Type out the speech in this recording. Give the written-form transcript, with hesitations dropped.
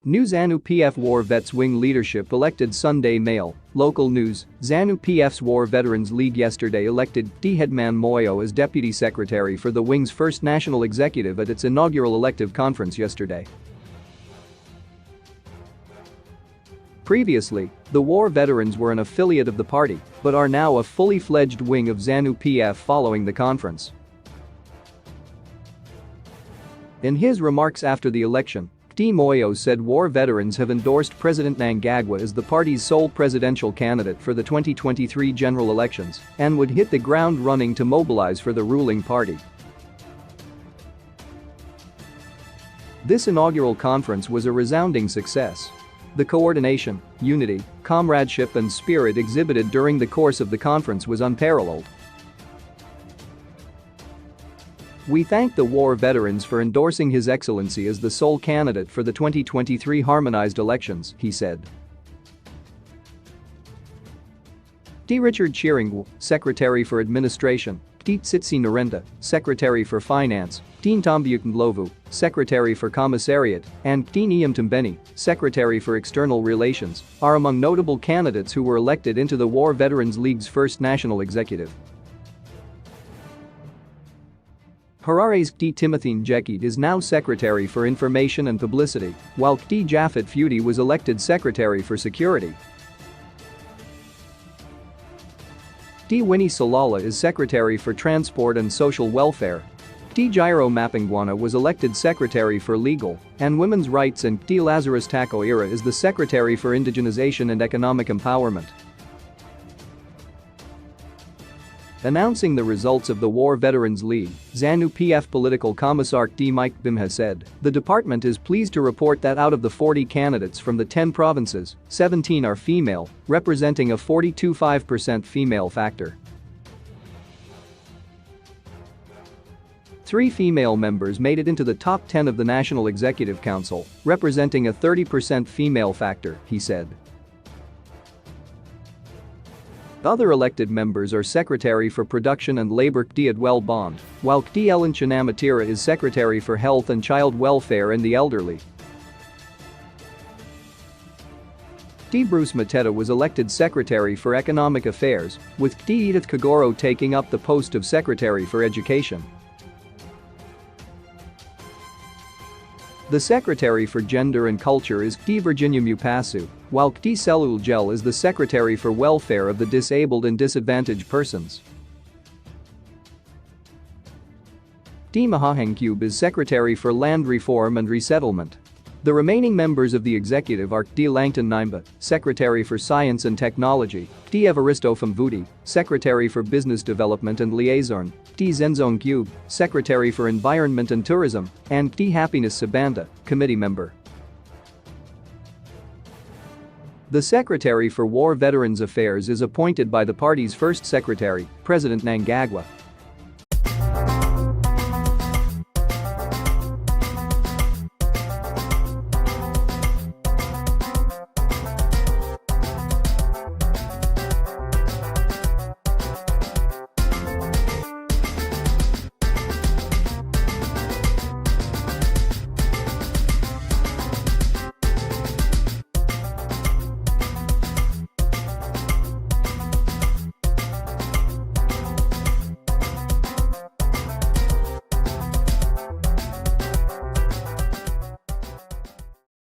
New Zanu PF War Vets wing leadership elected Sunday Mail. Local news, Zanu PF's War Veterans League yesterday elected D. Headman Moyo as deputy secretary for the wing's first national executive at its inaugural elective conference yesterday. Previously, the war veterans were an affiliate of the party, but are now a fully fledged wing of Zanu PF following the conference. In his remarks after the election, D. Moyo said war veterans have endorsed President Mnangagwa as the party's sole presidential candidate for the 2023 general elections and would hit the ground running to mobilize for the ruling party. This inaugural conference was a resounding success. The coordination, unity, comradeship and spirit exhibited during the course of the conference was unparalleled. We thank the war veterans for endorsing His Excellency as the sole candidate for the 2023 harmonized elections, he said. D. Richard Chiringwu, Secretary for Administration, D. Tsitsi Narenda, Secretary for Finance, D. Ntombiukundlovu, Secretary for Commissariat, and D. Niamtumbeni, Secretary for External Relations, are among notable candidates who were elected into the War Veterans League's first national executive. Harare's D. Timothy Njeki is now Secretary for Information and Publicity, while D. Japhet Fudi was elected Secretary for Security. D. Winnie Salala is Secretary for Transport and Social Welfare. D. Jairo Mapingwana was elected Secretary for Legal and Women's Rights and D. Lazarus Takoira is the Secretary for Indigenization and Economic Empowerment. Announcing the results of the War Veterans League, Zanu PF Political Commissar D. Mike Bimha said, "The department is pleased to report that out of the 40 candidates from the 10 provinces, 17 are female, representing a 42.5% female factor. 3 female members made it into the top 10 of the National Executive Council, representing a 30% female factor," he said. Other elected members are Secretary for Production and Labor D. Adwell Bond, while D. Ellen Chanamatira is Secretary for Health and Child Welfare and the Elderly. D. Bruce Mateta was elected Secretary for Economic Affairs, with D. Edith Kagoro taking up the post of Secretary for Education. The Secretary for Gender and Culture is D. Virginia Mupasu, while D. Selul Gel is the Secretary for Welfare of the Disabled and Disadvantaged Persons. D. Mahahangcube is Secretary for Land Reform and Resettlement. The remaining members of the executive are D. Langton Nimba, Secretary for Science and Technology, D. Evaristo Famvudi, Secretary for Business Development and Liaison, D. Zenzong Cube, Secretary for Environment and Tourism, and D. Happiness Sabanda, Committee Member. The Secretary for War Veterans Affairs is appointed by the party's first secretary, President Mnangagwa.